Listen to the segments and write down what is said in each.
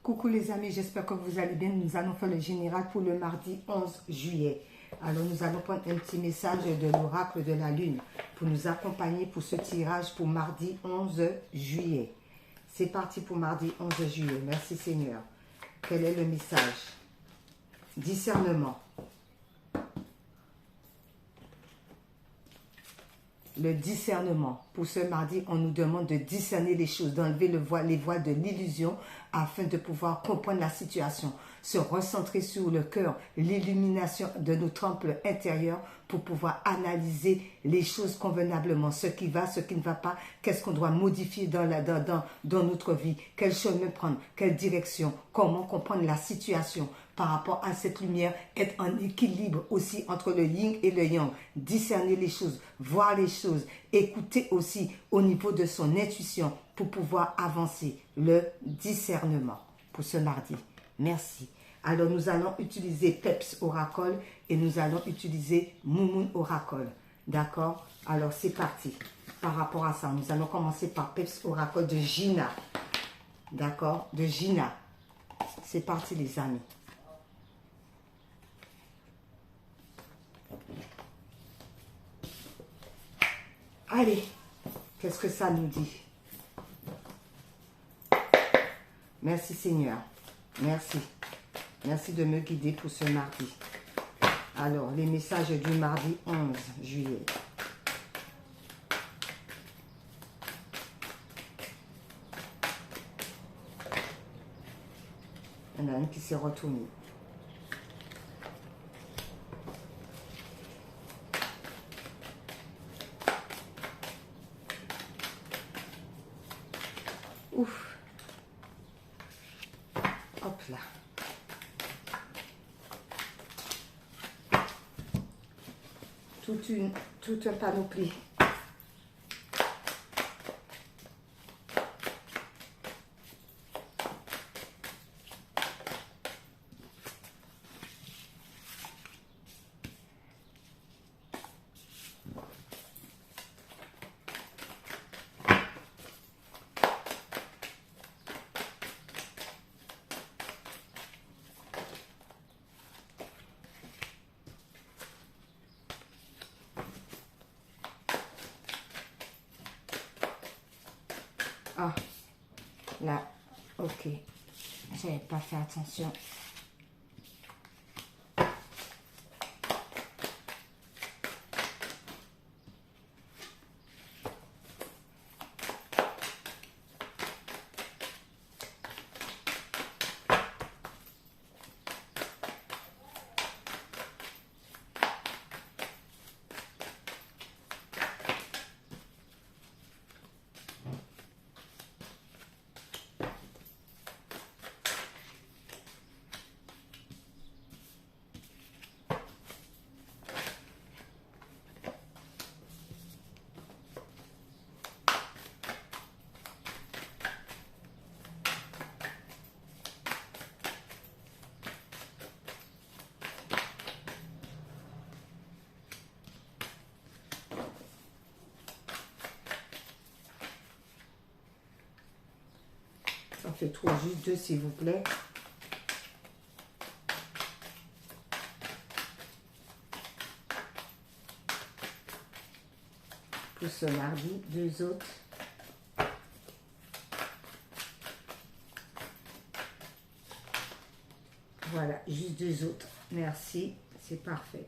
Coucou les amis, j'espère que vous allez bien. Nous allons faire le général pour le mardi 11 juillet. Alors nous allons prendre un petit message de l'oracle de la lune pour nous accompagner pour ce tirage pour mardi 11 juillet. C'est parti pour mardi 11 juillet. Merci Seigneur. Quel est le message? Discernement. Le discernement. Pour ce mardi, on nous demande de discerner les choses, d'enlever les voiles de l'illusion afin de pouvoir comprendre la situation, se recentrer sur le cœur, l'illumination de nos temples intérieurs pour pouvoir analyser les choses convenablement, ce qui va, ce qui ne va pas, qu'est-ce qu'on doit modifier dans notre vie, quel chemin prendre, quelle direction, comment comprendre la situation par rapport à cette lumière, être en équilibre aussi entre le yin et le yang, discerner les choses, voir les choses, écouter aussi au niveau de son intuition pour pouvoir avancer. Le discernement pour ce mardi. Merci. Alors nous allons utiliser Peps Oracle et nous allons utiliser Moumoun Oracle. D'accord? Alors c'est parti. Par rapport à ça, nous allons commencer par Peps Oracle de Gina. D'accord? De Gina. C'est parti les amis. Allez, qu'est-ce que ça nous dit? Merci Seigneur. Merci. Merci de me guider pour ce mardi. Alors, les messages du mardi 11 juillet. Il y en a une qui s'est retournée. Ouf. Hop là. Toute un panoplie. Ah, là, ok. J'avais pas fait attention. Ça fait trop, juste deux s'il vous plaît. Pour ce mardi, deux autres. Voilà, juste deux autres. Merci, c'est parfait.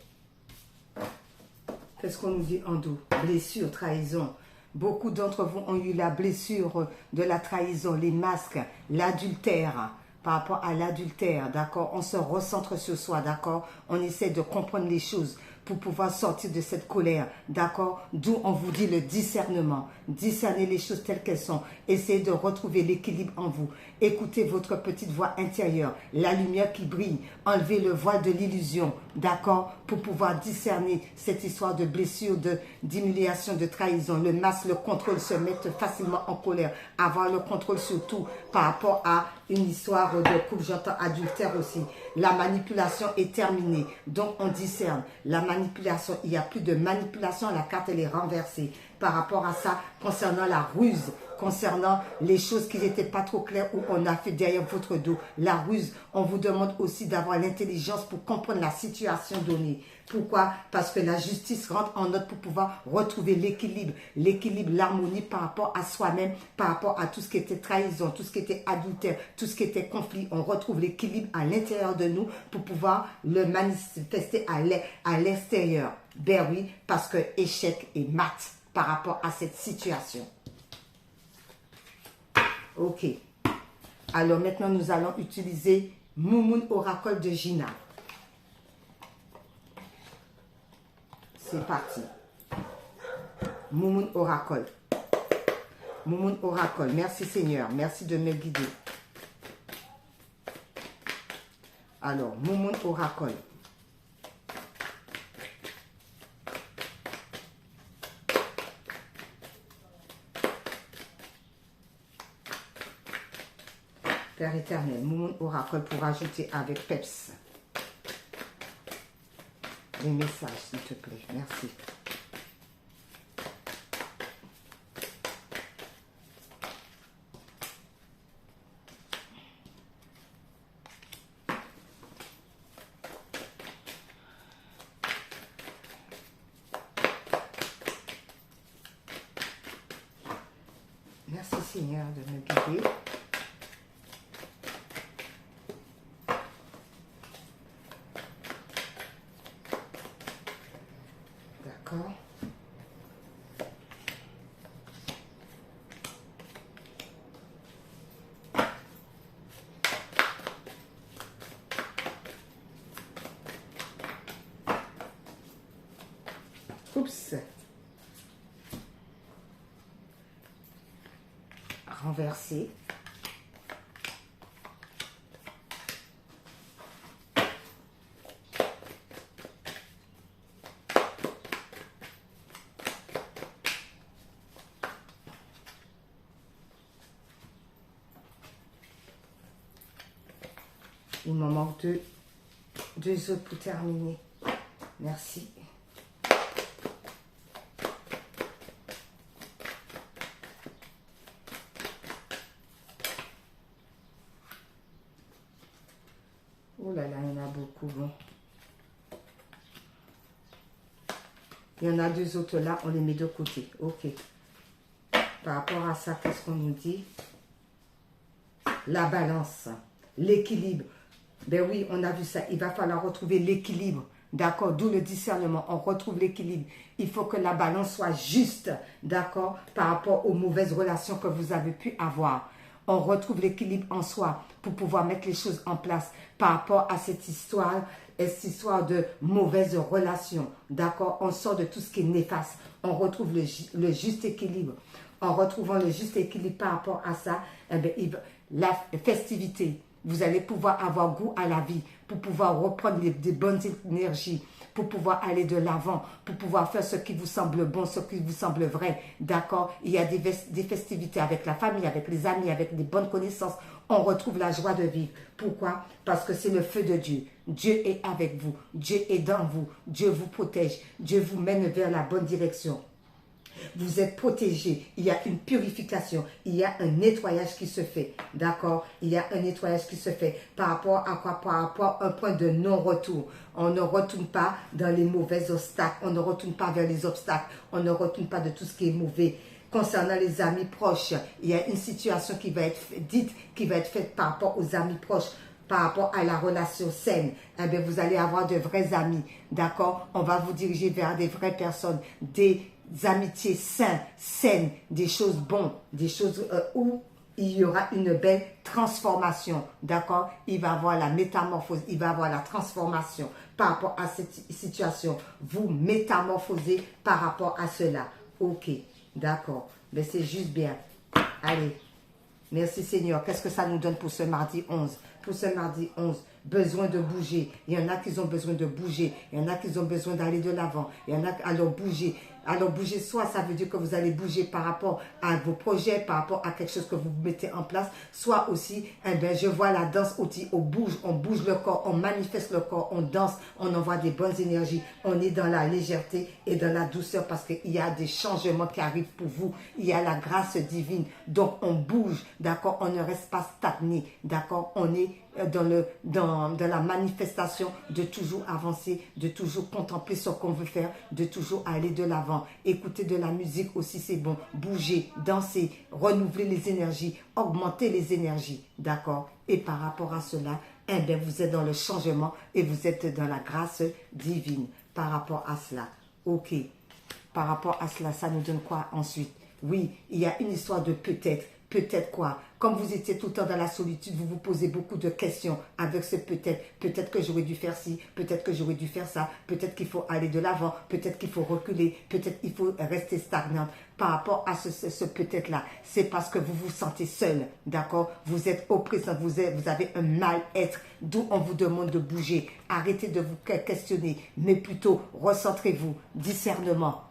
Qu'est-ce qu'on nous dit en dos? Blessure, trahison. Beaucoup d'entre vous ont eu la blessure de la trahison, les masques, l'adultère, par rapport à l'adultère, d'accord? On se recentre sur soi, d'accord? On essaie de comprendre les choses pour pouvoir sortir de cette colère, d'accord? D'où on vous dit le discernement. Discerner les choses telles qu'elles sont. Essayez de retrouver l'équilibre en vous. Écoutez votre petite voix intérieure, la lumière qui brille. Enlevez le voile de l'illusion, d'accord? Pour pouvoir discerner cette histoire de blessure, d'humiliation, de trahison. Le masque, le contrôle, se mettre facilement en colère. Avoir le contrôle surtout par rapport à une histoire de couple, j'entends adultère aussi. La manipulation est terminée, donc on discerne. La manipulation, il n'y a plus de manipulation, la carte elle est renversée. Par rapport à ça, concernant la ruse, concernant les choses qui n'étaient pas trop claires ou on a fait derrière votre dos, la ruse. On vous demande aussi d'avoir l'intelligence pour comprendre la situation donnée. Pourquoi? Parce que la justice rentre en note pour pouvoir retrouver l'équilibre, l'harmonie par rapport à soi-même, par rapport à tout ce qui était trahison, tout ce qui était adultère, tout ce qui était conflit. On retrouve l'équilibre à l'intérieur de nous pour pouvoir le manifester à l'extérieur. Ben oui, parce que échec et mat par rapport à cette situation. Ok. Alors maintenant, nous allons utiliser Moumoun Oracle de Gina. C'est parti. Moumoun Oracle. Moumoun Oracle. Merci Seigneur. Merci de me guider. Alors, Moumoun Oracle. Père éternel, Moumoun Oracle pour ajouter avec Peps. Les messages, s'il te plaît. Merci. Merci Seigneur de me guider. D'accord. Oups. Renverser. Il m'en manque deux autres pour terminer. Merci. Oh là là, il y en a beaucoup. Bon. Il y en a deux autres là, on les met de côté. Ok. Par rapport à ça, qu'est-ce qu'on nous dit? La balance, l'équilibre. Ben oui, on a vu ça. Il va falloir retrouver l'équilibre. D'accord? D'où le discernement. On retrouve l'équilibre. Il faut que la balance soit juste. D'accord? Par rapport aux mauvaises relations que vous avez pu avoir. On retrouve l'équilibre en soi pour pouvoir mettre les choses en place par rapport à cette histoire de mauvaises relations. D'accord? On sort de tout ce qui est néfaste. On retrouve le juste équilibre. En retrouvant le juste équilibre par rapport à ça, eh bien, la festivité, vous allez pouvoir avoir goût à la vie, pour pouvoir reprendre des bonnes énergies, pour pouvoir aller de l'avant, pour pouvoir faire ce qui vous semble bon, ce qui vous semble vrai. D'accord? Il y a des festivités avec la famille, avec les amis, avec des bonnes connaissances. On retrouve la joie de vivre. Pourquoi? Parce que c'est le feu de Dieu. Dieu est avec vous. Dieu est dans vous. Dieu vous protège. Dieu vous mène vers la bonne direction. Vous êtes protégé, il y a une purification, il y a un nettoyage qui se fait, d'accord? Il y a un nettoyage qui se fait par rapport à quoi? Par rapport à un point de non-retour. On ne retourne pas dans les mauvais obstacles, on ne retourne pas vers les obstacles, on ne retourne pas de tout ce qui est mauvais. Concernant les amis proches, il y a une situation qui va être dite, qui va être faite par rapport aux amis proches. Par rapport à la relation saine, eh bien, vous allez avoir de vrais amis, d'accord? On va vous diriger vers des vraies personnes, des amitiés saines, des choses bonnes, des choses où il y aura une belle transformation, d'accord? Il va y avoir la métamorphose, il va y avoir la transformation par rapport à cette situation. Vous métamorphosez par rapport à cela. Ok, d'accord. Mais c'est juste bien. Allez. Merci Seigneur. Qu'est-ce que ça nous donne pour ce mardi 11? Pour ce mardi 11, besoin de bouger. Il y en a qui ont besoin de bouger. Il y en a qui ont besoin d'aller de l'avant. Il y en a qui alors bouger. Alors bouger, soit ça veut dire que vous allez bouger par rapport à vos projets, par rapport à quelque chose que vous mettez en place, soit aussi, je vois la danse aussi, on bouge le corps, on manifeste le corps, on danse, on envoie des bonnes énergies, on est dans la légèreté et dans la douceur parce qu'il y a des changements qui arrivent pour vous, il y a la grâce divine, donc on bouge, d'accord, on ne reste pas stagné, d'accord, on est dans la manifestation de toujours avancer, de toujours contempler ce qu'on veut faire, de toujours aller de l'avant. Écouter de la musique aussi, c'est bon. Bouger, danser, renouveler les énergies, augmenter les énergies, d'accord? Et par rapport à cela, vous êtes dans le changement et vous êtes dans la grâce divine. Par rapport à cela, ok. Par rapport à cela, ça nous donne quoi ensuite? Oui, il y a une histoire de peut-être. Peut-être quoi? Comme vous étiez tout le temps dans la solitude, vous vous posez beaucoup de questions avec ce peut-être. Peut-être que j'aurais dû faire ci, peut-être que j'aurais dû faire ça, peut-être qu'il faut aller de l'avant, peut-être qu'il faut reculer, peut-être qu'il faut rester stagnant. Par rapport à ce peut-être-là, c'est parce que vous vous sentez seul, d'accord? Vous êtes oppressant, vous avez un mal-être, d'où on vous demande de bouger. Arrêtez de vous questionner, mais plutôt recentrez-vous, discernement,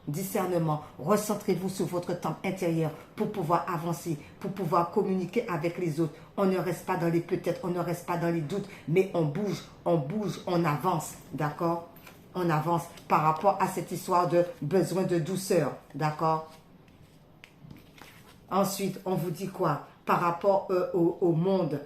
recentrez-vous sur votre temps intérieur pour pouvoir avancer, pour pouvoir communiquer avec les autres. On ne reste pas dans les peut-être, on ne reste pas dans les doutes, mais on bouge, on avance, d'accord? On avance par rapport à cette histoire de besoin de douceur, d'accord? Ensuite, on vous dit quoi? Par rapport au monde,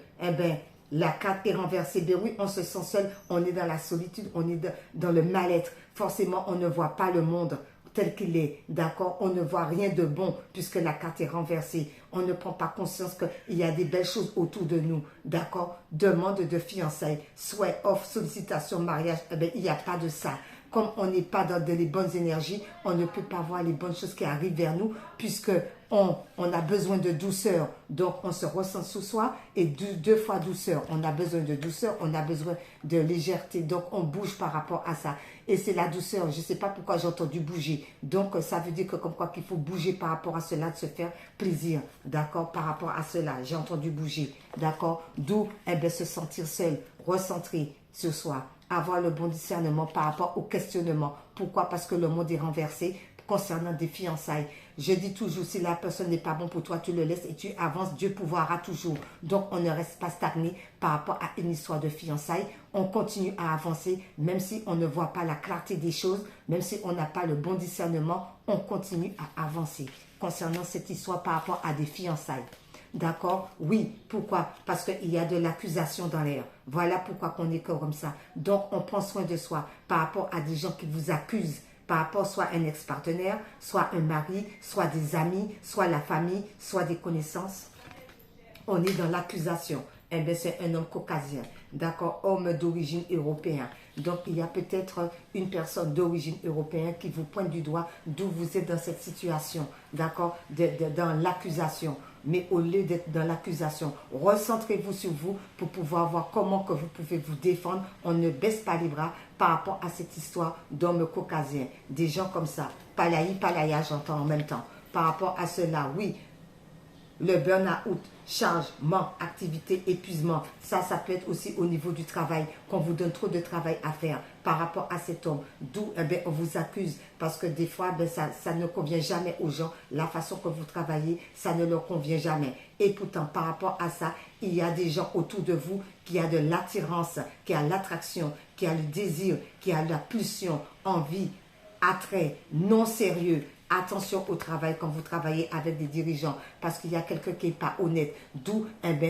la carte est renversée. Oui, on se sent seul, on est dans la solitude, on est dans le mal-être. Forcément, on ne voit pas le monde tel qu'il est, d'accord? On ne voit rien de bon puisque la carte est renversée. On ne prend pas conscience qu'il y a des belles choses autour de nous, d'accord? Demande de fiançailles, souhait, offre, sollicitation, mariage, il n'y a pas de ça. Comme on n'est pas dans les bonnes énergies, on ne peut pas voir les bonnes choses qui arrivent vers nous puisque on a besoin de douceur. Donc, on se ressent sous soi et deux fois douceur. On a besoin de douceur, on a besoin de légèreté. Donc, on bouge par rapport à ça. Et c'est la douceur. Je ne sais pas pourquoi j'ai entendu bouger. Donc, ça veut dire que comme quoi qu'il faut bouger par rapport à cela, de se faire plaisir. D'accord? Par rapport à cela, j'ai entendu bouger. D'accord? D'où, se sentir seul, recentrer sur soi. Avoir le bon discernement par rapport au questionnement. Pourquoi? Parce que le monde est renversé concernant des fiançailles. Je dis toujours, si la personne n'est pas bon pour toi, tu le laisses et tu avances, Dieu pourvoira toujours. Donc, on ne reste pas stagné par rapport à une histoire de fiançailles. On continue à avancer, même si on ne voit pas la clarté des choses, même si on n'a pas le bon discernement, on continue à avancer concernant cette histoire par rapport à des fiançailles. D'accord? Oui. Pourquoi? Parce qu'il y a de l'accusation dans l'air. Voilà pourquoi on est comme ça. Donc, on prend soin de soi par rapport à des gens qui vous accusent, par rapport soit un ex-partenaire, soit un mari, soit des amis, soit la famille, soit des connaissances. On est dans l'accusation. C'est un homme caucasien, d'accord, homme d'origine européenne. Donc, il y a peut-être une personne d'origine européenne qui vous pointe du doigt d'où vous êtes dans cette situation, d'accord, dans l'accusation. Mais au lieu d'être dans l'accusation, recentrez-vous sur vous pour pouvoir voir comment que vous pouvez vous défendre. On ne baisse pas les bras par rapport à cette histoire d'hommes caucasiens. Des gens comme ça, palaï, palaya, j'entends en même temps. Par rapport à cela, oui, le burn-out, charge, manque, activité, épuisement. Ça peut être aussi au niveau du travail, qu'on vous donne trop de travail à faire par rapport à cet homme. D'où on vous accuse parce que des fois, ça ne convient jamais aux gens. La façon que vous travaillez, ça ne leur convient jamais. Et pourtant, par rapport à ça, il y a des gens autour de vous qui a de l'attirance, qui a l'attraction, qui a le désir, qui a la pulsion, envie, attrait, non sérieux. Attention au travail quand vous travaillez avec des dirigeants parce qu'il y a quelqu'un qui n'est pas honnête. D'où,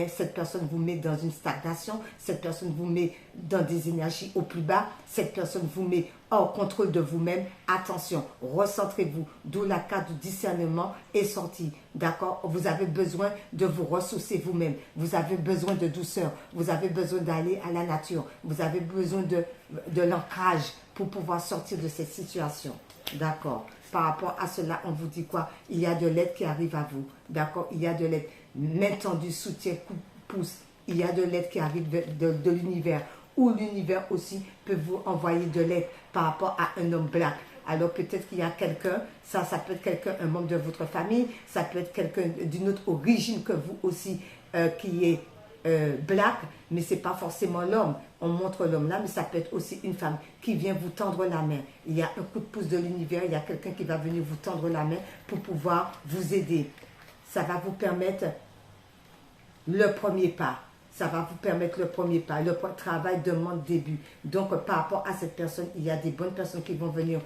cette personne vous met dans une stagnation, cette personne vous met dans des énergies au plus bas, cette personne vous met hors contrôle de vous-même. Attention, recentrez-vous. D'où la carte du discernement est sortie. D'accord? Vous avez besoin de vous ressourcer vous-même. Vous avez besoin de douceur. Vous avez besoin d'aller à la nature. Vous avez besoin de l'ancrage pour pouvoir sortir de cette situation. D'accord? Par rapport à cela, on vous dit quoi? Il y a de l'aide qui arrive à vous. D'accord? Il y a de l'aide. Main tendue, soutien, coup de pouce. Il y a de l'aide qui arrive de l'univers. Ou l'univers aussi peut vous envoyer de l'aide par rapport à un homme blanc. Alors peut-être qu'il y a quelqu'un, ça peut être quelqu'un, un membre de votre famille, ça peut être quelqu'un d'une autre origine que vous aussi, qui est black, mais c'est pas forcément l'homme. On montre l'homme là, mais ça peut être aussi une femme qui vient vous tendre la main. Il y a un coup de pouce de l'univers, il y a quelqu'un qui va venir vous tendre la main pour pouvoir vous aider. Ça va vous permettre le premier pas. Ça va vous permettre le premier pas. Le travail demande début. Donc, par rapport à cette personne, il y a des bonnes personnes qui vont venir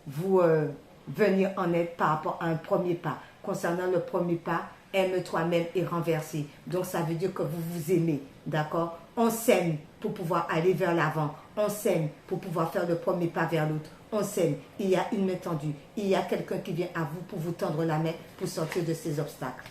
venir en aide par rapport à un premier pas. Concernant le premier pas, aime toi-même et renverser. Donc, ça veut dire que vous vous aimez. D'accord? On s'aime pour pouvoir aller vers l'avant. On s'aime pour pouvoir faire le premier pas vers l'autre. On s'aime. Il y a une main tendue. Il y a quelqu'un qui vient à vous pour vous tendre la main pour sortir de ces obstacles.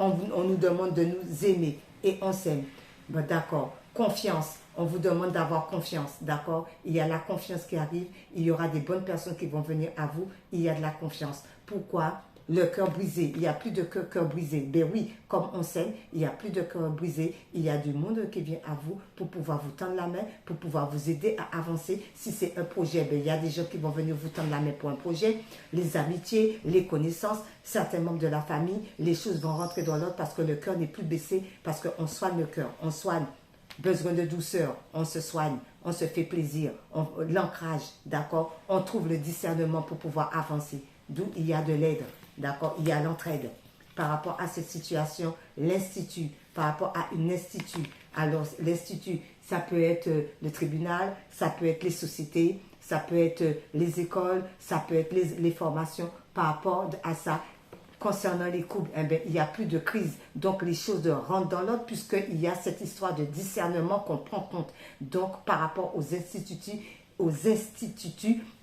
On nous demande de nous aimer et on s'aime. Bon, d'accord. Confiance. On vous demande d'avoir confiance. D'accord? Il y a la confiance qui arrive. Il y aura des bonnes personnes qui vont venir à vous. Il y a de la confiance. Pourquoi? Le cœur brisé. Il n'y a plus de cœur brisé. Ben oui, comme on s'aime, il n'y a plus de cœur brisé. Il y a du monde qui vient à vous pour pouvoir vous tendre la main, pour pouvoir vous aider à avancer. Si c'est un projet, ben, il y a des gens qui vont venir vous tendre la main pour un projet. Les amitiés, les connaissances, certains membres de la famille, les choses vont rentrer dans l'ordre parce que le cœur n'est plus baissé, parce qu'on soigne le cœur. On soigne. Besoin de douceur, on se soigne, on se fait plaisir, l'ancrage, d'accord? On trouve le discernement pour pouvoir avancer. D'où il y a de l'aide. D'accord, il y a l'entraide. Par rapport à cette situation, l'institut, par rapport à une institut. Alors, l'institut, ça peut être le tribunal, ça peut être les sociétés, ça peut être les écoles, ça peut être les formations. Par rapport à ça, concernant les couples, eh bien, il n'y a plus de crise. Donc, les choses rentrent dans l'ordre puisqu'il y a cette histoire de discernement qu'on prend compte. Donc, par rapport aux instituts,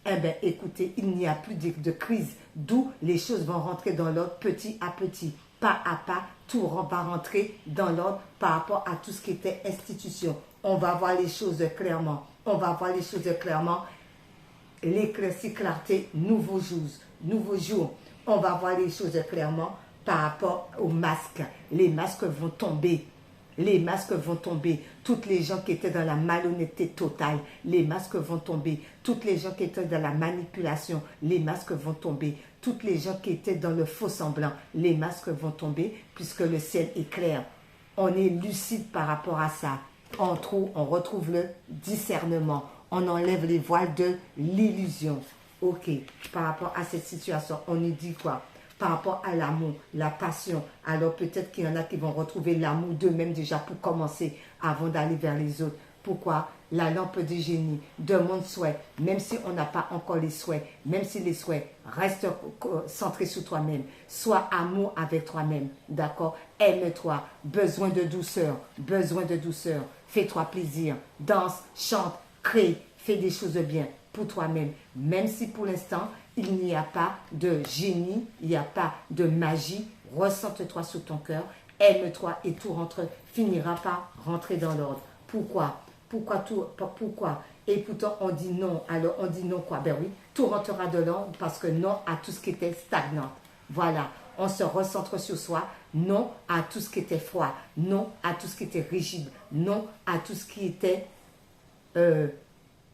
eh bien, écoutez, il n'y a plus de crise, d'où les choses vont rentrer dans l'ordre petit à petit, pas à pas, tout va rentrer dans l'ordre par rapport à tout ce qui était institution. On va voir les choses clairement, on va voir les choses clairement, l'éclaircie clarté, nouveaux jours, on va voir les choses clairement par rapport aux masques. Les masques vont tomber. Les masques vont tomber. Toutes les gens qui étaient dans la malhonnêteté totale, les masques vont tomber. Toutes les gens qui étaient dans la manipulation, les masques vont tomber. Toutes les gens qui étaient dans le faux semblant, les masques vont tomber puisque le ciel est clair. On est lucide par rapport à ça. On retrouve le discernement. On enlève les voiles de l'illusion. Ok, par rapport à cette situation, on nous dit quoi? Par rapport à l'amour, la passion, alors peut-être qu'il y en a qui vont retrouver l'amour d'eux-mêmes déjà pour commencer avant d'aller vers les autres. Pourquoi? La lampe du génie demande souhait, même si on n'a pas encore les souhaits, même si les souhaits restent centrés sur toi-même. Sois amour avec toi-même, d'accord? Aime-toi, besoin de douceur, fais-toi plaisir, danse, chante, crée, fais des choses bien pour toi-même, même si pour l'instant, il n'y a pas de génie, il n'y a pas de magie. Ressente-toi sous ton cœur, aime-toi et tout finira par rentrer dans l'ordre. Pourquoi? Pourquoi? Et pourtant on dit non. Alors on dit non quoi? Ben oui, tout rentrera dans l'ordre parce que non à tout ce qui était stagnant. Voilà, on se recentre sur soi. Non à tout ce qui était froid. Non à tout ce qui était rigide. Non à tout ce qui était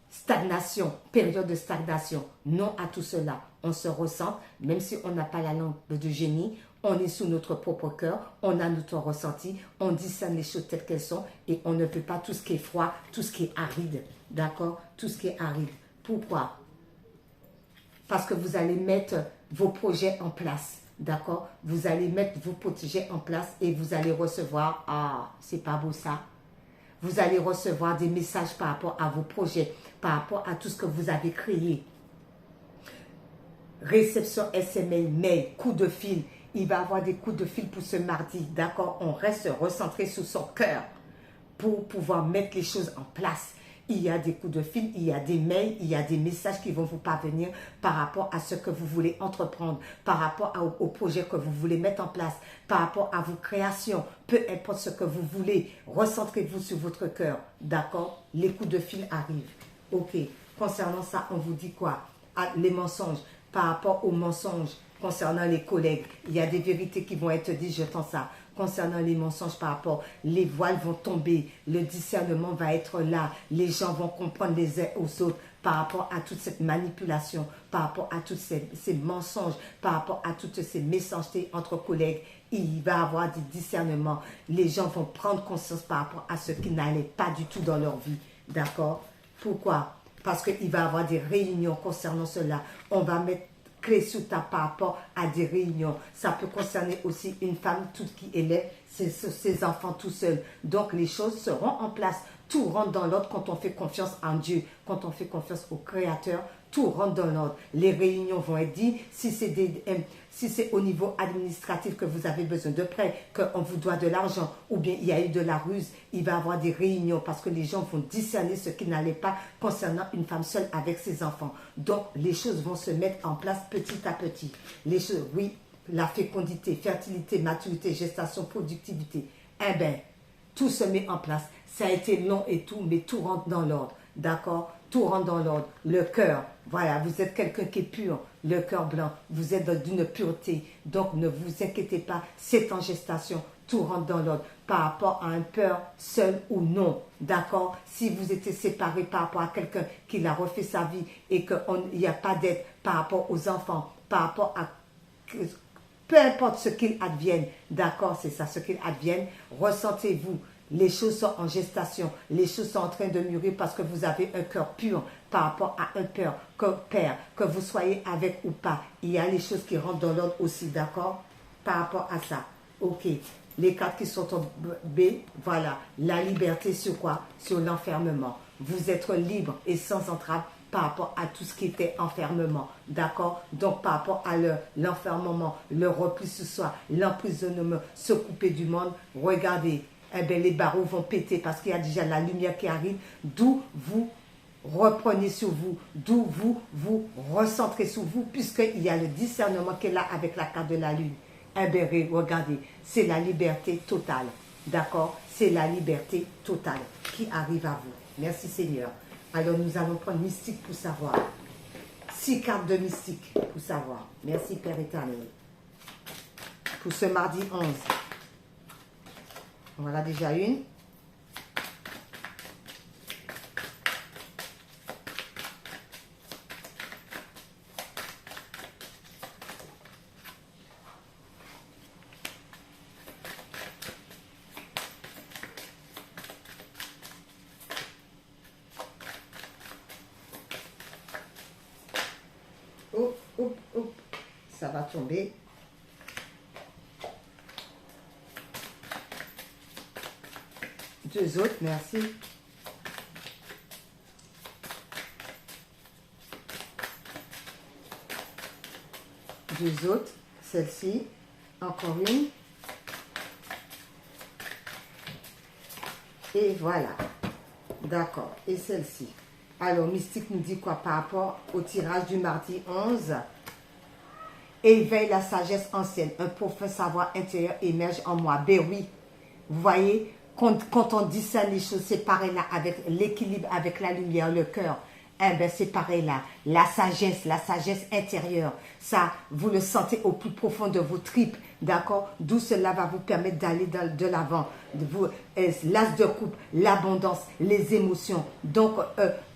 stagnation, période de stagnation. Non à tout cela. On se ressent, même si on n'a pas la lampe de génie, on est sous notre propre cœur, on a notre ressenti, on discerne les choses telles qu'elles sont et on ne peut pas tout ce qui est froid, tout ce qui est aride. D'accord? Tout ce qui est aride. Pourquoi? Parce que vous allez mettre vos projets en place. D'accord? Vous allez mettre vos projets en place et vous allez recevoir, ah, c'est pas beau ça. Vous allez recevoir des messages par rapport à vos projets, par rapport à tout ce que vous avez créé. Réception SMS, mail, coup de fil. Il va y avoir des coups de fil pour ce mardi. D'accord? On reste recentré sur son cœur pour pouvoir mettre les choses en place. Il y a des coups de fil, il y a des mails, il y a des messages qui vont vous parvenir par rapport à ce que vous voulez entreprendre, par rapport au projet que vous voulez mettre en place, par rapport à vos créations, peu importe ce que vous voulez, recentrez-vous sur votre cœur, d'accord? Les coups de fil arrivent. Ok, concernant ça, on vous dit quoi? Ah, les mensonges, par rapport aux mensonges, concernant les collègues, il y a des vérités qui vont être dites, je pense ça. Concernant les mensonges par rapport, les voiles vont tomber, le discernement va être là, les gens vont comprendre les uns aux autres par rapport à toute cette manipulation, par rapport à tous ces mensonges, par rapport à toutes ces méchancetés entre collègues il va y avoir du discernement. Les gens vont prendre conscience par rapport à ce qui n'allait pas du tout dans leur vie. D'accord? Pourquoi? Parce qu'il va y avoir des réunions concernant cela. On va mettre clé sous ta par rapport à des réunions. Ça peut concerner aussi une femme toute qui élève ses enfants tout seul. Donc les choses seront en place. Tout rentre dans l'ordre quand on fait confiance en Dieu, quand on fait confiance au Créateur, tout rentre dans l'ordre. Les réunions vont être dites. Si c'est au niveau administratif que vous avez besoin de prêt, qu'on vous doit de l'argent, ou bien il y a eu de la ruse, il va y avoir des réunions parce que les gens vont discerner ce qui n'allait pas concernant une femme seule avec ses enfants. Donc, les choses vont se mettre en place petit à petit. Les choses, oui, la fécondité, fertilité, maturité, gestation, productivité. Eh bien, tout se met en place. Ça a été long et tout, mais tout rentre dans l'ordre. D'accord? Tout rentre dans l'ordre. Le cœur, voilà, vous êtes quelqu'un qui est pur. Le cœur blanc, vous êtes d'une pureté. Donc, ne vous inquiétez pas, c'est en gestation. Tout rentre dans l'ordre par rapport à un père seul ou non. D'accord? Si vous étiez séparé par rapport à quelqu'un qui a refait sa vie et qu'il n'y a pas d'aide par rapport aux enfants, par rapport à... Peu importe ce qu'il advienne, d'accord, c'est ça, ce qu'il advienne, ressentez-vous. Les choses sont en gestation, les choses sont en train de mûrir parce que vous avez un cœur pur par rapport à un père, que vous soyez avec ou pas. Il y a les choses qui rentrent dans l'ordre aussi, d'accord, par rapport à ça. Ok, les cartes qui sont en B, voilà, la liberté sur quoi? Sur l'enfermement. Vous êtes libre et sans entrave par rapport à tout ce qui était enfermement, d'accord? Donc, par rapport à l'enfermement, le repli sur soi, l'emprisonnement, se couper du monde, regardez, eh bien, les barreaux vont péter parce qu'il y a déjà la lumière qui arrive, d'où vous reprenez sur vous, d'où vous vous recentrez sur vous, puisqu'il y a le discernement qui est là avec la carte de la lune. Eh bien, regardez, c'est la liberté totale, d'accord? C'est la liberté totale qui arrive à vous. Merci Seigneur. Alors, nous allons prendre mystique pour savoir. 6 cartes de mystique pour savoir. Merci Père éternel. Pour ce mardi 11. Voilà déjà une. Ça va tomber. Deux autres, merci. Deux autres, celle-ci, encore une. Et voilà. D'accord. Et celle-ci. Alors, Mystique nous dit quoi par rapport au tirage du mardi 11? Éveille la sagesse ancienne. Un profond savoir intérieur émerge en moi. Ben oui. Vous voyez, quand on discerne les choses, c'est pareil là, avec l'équilibre, avec la lumière, le cœur. Eh bien, c'est pareil là. La sagesse intérieure. Ça, vous le sentez au plus profond de vos tripes. D'accord? D'où cela va vous permettre d'aller de l'avant. L'as de coupe, l'abondance, les émotions. Donc,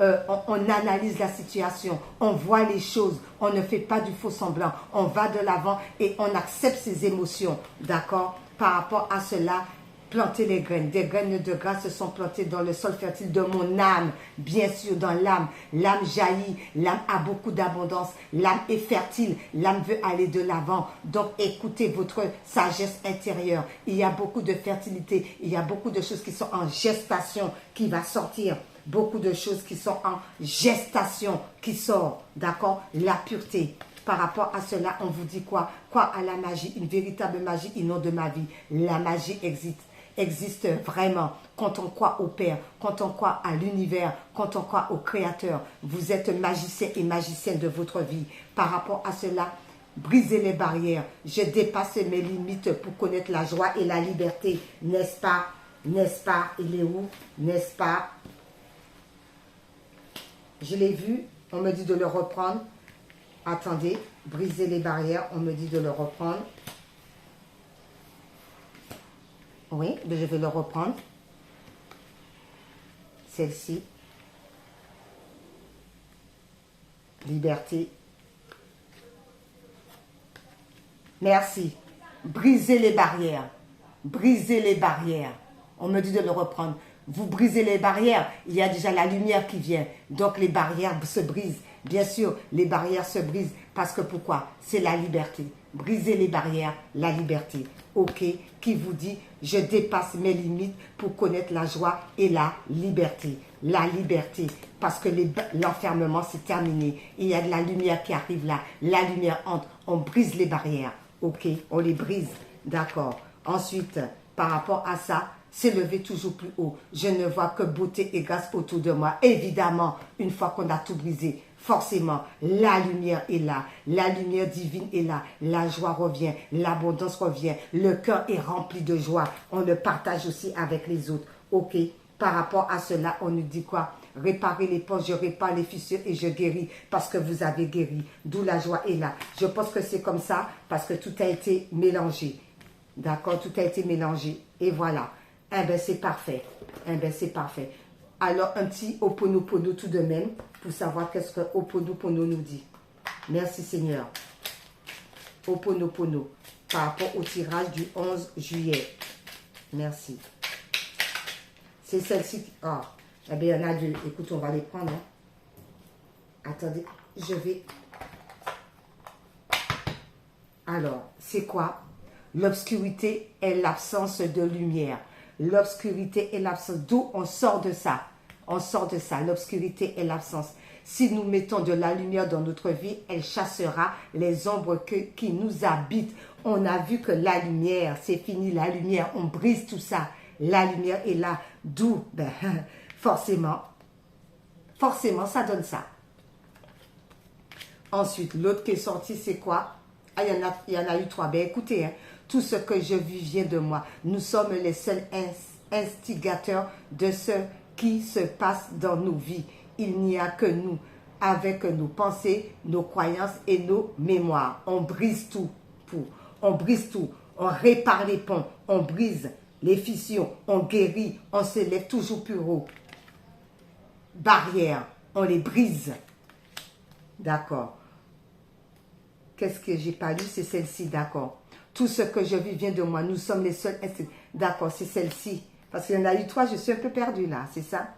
on analyse la situation. On voit les choses. On ne fait pas du faux semblant. On va de l'avant et on accepte ses émotions. D'accord? Par rapport à cela, planter les graines. Des graines de grâce se sont plantées dans le sol fertile de mon âme. Bien sûr, dans l'âme. L'âme jaillit. L'âme a beaucoup d'abondance. L'âme est fertile. L'âme veut aller de l'avant. Donc, écoutez votre sagesse intérieure. Il y a beaucoup de fertilité. Il y a beaucoup de choses qui sont en gestation qui va sortir. Beaucoup de choses qui sont en gestation qui sortent. D'accord? La pureté. Par rapport à cela, on vous dit quoi? Quoi à la magie? Une véritable magie, et non de ma vie. La magie existe vraiment. Quand on croit au Père, quand on croit à l'univers, quand on croit au Créateur, vous êtes magicien et magicienne de votre vie. Par rapport à cela, brisez les barrières. Je dépasse mes limites pour connaître la joie et la liberté. N'est-ce pas? N'est-ce pas? Il est où? N'est-ce pas? Je l'ai vu. On me dit de le reprendre. Attendez, briser les barrières, on me dit de le reprendre. Oui, je vais le reprendre. Celle-ci. Liberté. Merci. Brisez les barrières. Brisez les barrières. On me dit de le reprendre. Vous brisez les barrières, il y a déjà la lumière qui vient. Donc les barrières se brisent. Bien sûr, les barrières se brisent. Parce que pourquoi? C'est la liberté. Brisez les barrières, la liberté. Ok, qui vous dit, je dépasse mes limites pour connaître la joie et la liberté. La liberté, parce que l'enfermement c'est terminé. Il y a de la lumière qui arrive là. La lumière entre, on brise les barrières. Ok, on les brise. D'accord. Ensuite, par rapport à ça, s'élever toujours plus haut. Je ne vois que beauté et grâce autour de moi. Évidemment, une fois qu'on a tout brisé, forcément, la lumière est là. La lumière divine est là. La joie revient. L'abondance revient. Le cœur est rempli de joie. On le partage aussi avec les autres. Ok. Par rapport à cela, on nous dit quoi? Réparer les poches, je répare les fissures et je guéris parce que vous avez guéri. D'où la joie est là. Je pense que c'est comme ça parce que tout a été mélangé. D'accord? Tout a été mélangé. Et voilà. Eh bien, c'est parfait. Eh bien, c'est parfait. Alors, un petit Ho'oponopono tout de même pour savoir qu'est-ce que Ho'oponopono nous dit. Merci Seigneur. Ho'oponopono par rapport au tirage du 11 juillet. Merci. C'est celle-ci. Ah, eh bien, il y en a deux. Écoute, on va les prendre. Hein. Attendez, je vais... Alors, c'est quoi? L'obscurité est l'absence de lumière. L'obscurité est l'absence. D'où on sort de ça? On sort de ça. L'obscurité est l'absence. Si nous mettons de la lumière dans notre vie, elle chassera les ombres qui nous habitent. On a vu que la lumière, c'est fini, la lumière, on brise tout ça. La lumière est là. D'où, ben, forcément, ça donne ça. Ensuite, l'autre qui est sorti, c'est quoi? Ah, il y en a eu trois. Ben, écoutez, hein, tout ce que je vis vient de moi. Nous sommes les seuls instigateurs de ce qui se passe dans nos vies. Il n'y a que nous, avec nos pensées, nos croyances et nos mémoires. On brise tout. On brise tout. On répare les ponts. On brise les fissures. On guérit. On se lève toujours plus haut. Barrières. On les brise. D'accord. Qu'est-ce que j'ai pas lu? C'est celle-ci, d'accord. Tout ce que je vis vient de moi. Nous sommes les seuls. D'accord, c'est celle-ci. Parce qu'il y en a eu trois, je suis un peu perdue là, c'est ça?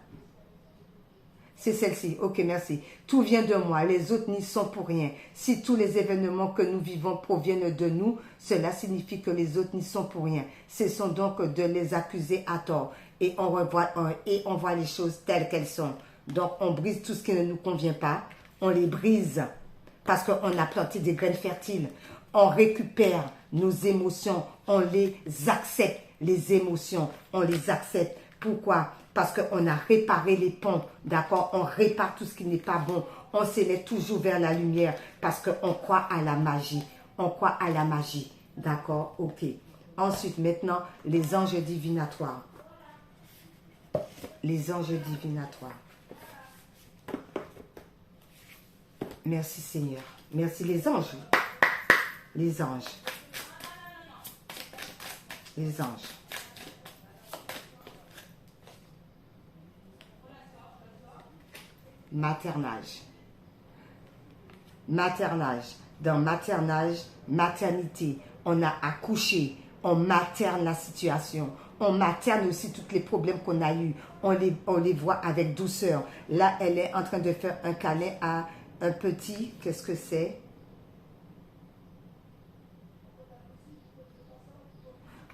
C'est celle-ci. Ok, merci. Tout vient de moi. Les autres n'y sont pour rien. Si tous les événements que nous vivons proviennent de nous, cela signifie que les autres n'y sont pour rien. Cessons donc de les accuser à tort. Et on voit les choses telles qu'elles sont. Donc, on brise tout ce qui ne nous convient pas. On les brise. Parce qu'on a planté des graines fertiles. On récupère nos émotions. On les accepte. Les émotions, on les accepte. Pourquoi? Parce qu'on a réparé les ponts. D'accord? On répare tout ce qui n'est pas bon. On s'élève toujours vers la lumière. Parce qu'on croit à la magie. On croit à la magie. D'accord? Ok. Ensuite, maintenant, les anges divinatoires. Les anges divinatoires. Merci Seigneur. Merci les anges. Les anges. Les anges. Maternage. Maternage. Dans maternage, maternité. On a accouché. On materne la situation. On materne aussi tous les problèmes qu'on a eus. On les voit avec douceur. Là, elle est en train de faire un câlin à un petit, qu'est-ce que c'est?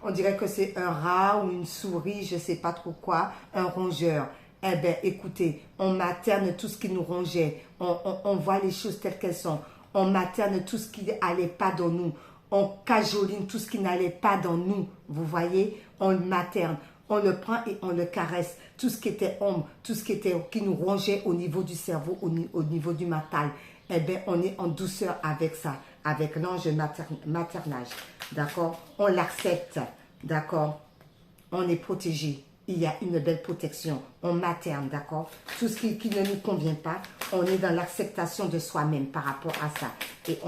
On dirait que c'est un rat ou une souris, je ne sais pas trop quoi, un rongeur. Eh bien, écoutez, on materne tout ce qui nous rongeait. On voit les choses telles qu'elles sont. On materne tout ce qui n'allait pas dans nous. On cajoline tout ce qui n'allait pas dans nous. Vous voyez? On le materne. On le prend et on le caresse. Tout ce qui était ombre, tout ce qui nous rongeait au niveau du cerveau, au niveau du mental. Eh bien, on est en douceur avec ça, avec l'ange maternage. D'accord? On l'accepte. D'accord? On est protégé. Il y a une belle protection. On materne, d'accord? Tout ce qui ne nous convient pas, on est dans l'acceptation de soi-même par rapport à ça. Et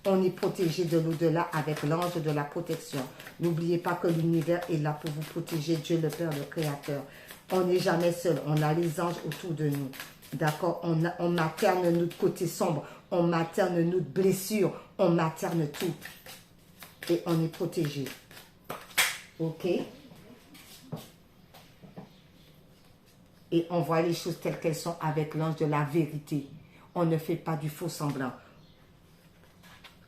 on est protégé de l'au-delà avec l'ange de la protection. N'oubliez pas que l'univers est là pour vous protéger, Dieu le Père, le Créateur. On n'est jamais seul, on a les anges autour de nous. D'accord? On materne notre côté sombre, on materne notre blessure, on materne tout. et on est protégé. Ok? Et on voit les choses telles qu'elles sont avec l'ange de la vérité. On ne fait pas du faux semblant.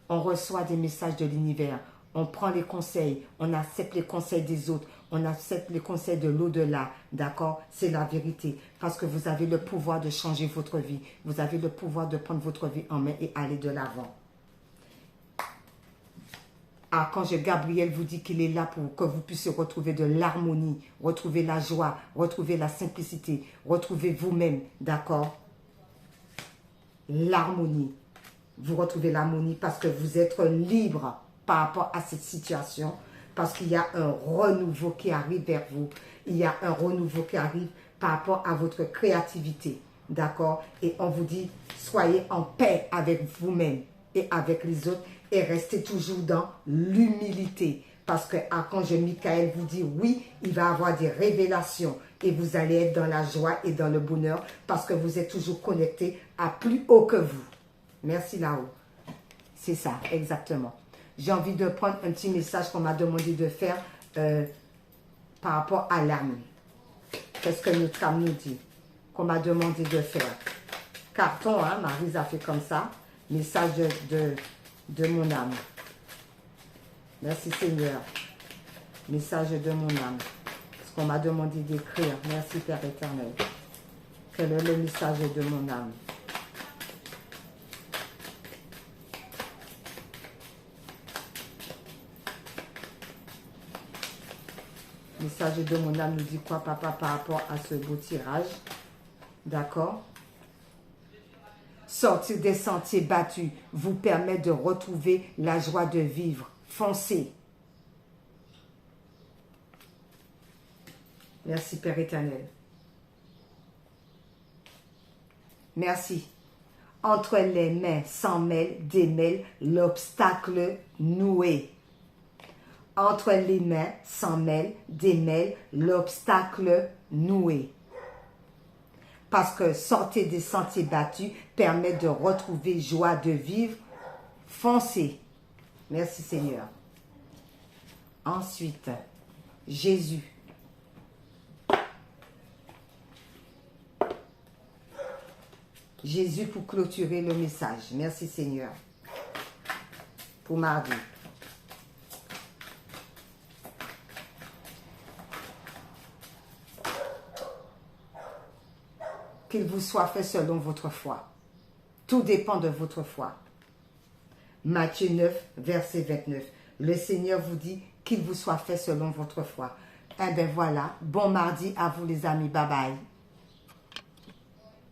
On reçoit des messages de l'univers. On prend les conseils. On accepte les conseils des autres. On accepte les conseils de l'au-delà. D'accord? C'est la vérité. Parce que vous avez le pouvoir de changer votre vie. Vous avez le pouvoir de prendre votre vie en main et aller de l'avant. Archange Gabriel vous dit qu'il est là pour que vous puissiez retrouver de l'harmonie, retrouver la joie, retrouver la simplicité, retrouver vous-même, d'accord? L'harmonie. Vous retrouvez l'harmonie parce que vous êtes libre par rapport à cette situation, parce qu'il y a un renouveau qui arrive vers vous. Il y a un renouveau qui arrive par rapport à votre créativité, d'accord? Et on vous dit, soyez en paix avec vous-même et avec les autres et restez toujours dans l'humilité. Parce que Archange Michael vous dit, oui, il va avoir des révélations et vous allez être dans la joie et dans le bonheur parce que vous êtes toujours connecté à plus haut que vous. Merci là-haut. C'est ça, exactement. J'ai envie de prendre un petit message qu'on m'a demandé de faire par rapport à l'âme. Qu'est-ce que notre âme nous dit? Qu'on m'a demandé de faire. Carton, hein, Maryse a fait comme ça. Message de mon âme. Merci Seigneur. Message de mon âme. Ce qu'on m'a demandé d'écrire. Merci Père éternel. Quel est le message de mon âme? Message de mon âme nous dit quoi, papa, par rapport à ce beau tirage? D'accord? Sortir des sentiers battus vous permet de retrouver la joie de vivre. Foncez. Merci Père éternel. Merci. Entre les mains s'en mêle, démêle l'obstacle noué. Entre les mains s'en mêle, démêle l'obstacle noué. Parce que sortir des sentiers battus permet de retrouver joie de vivre. Foncez. Merci Seigneur. Ensuite, Jésus. Jésus pour clôturer le message. Merci Seigneur. Pour mardi. Qu'il vous soit fait selon votre foi. Tout dépend de votre foi. Matthieu 9, verset 29. Le Seigneur vous dit qu'il vous soit fait selon votre foi. Eh bien voilà, bon mardi à vous les amis. Bye bye.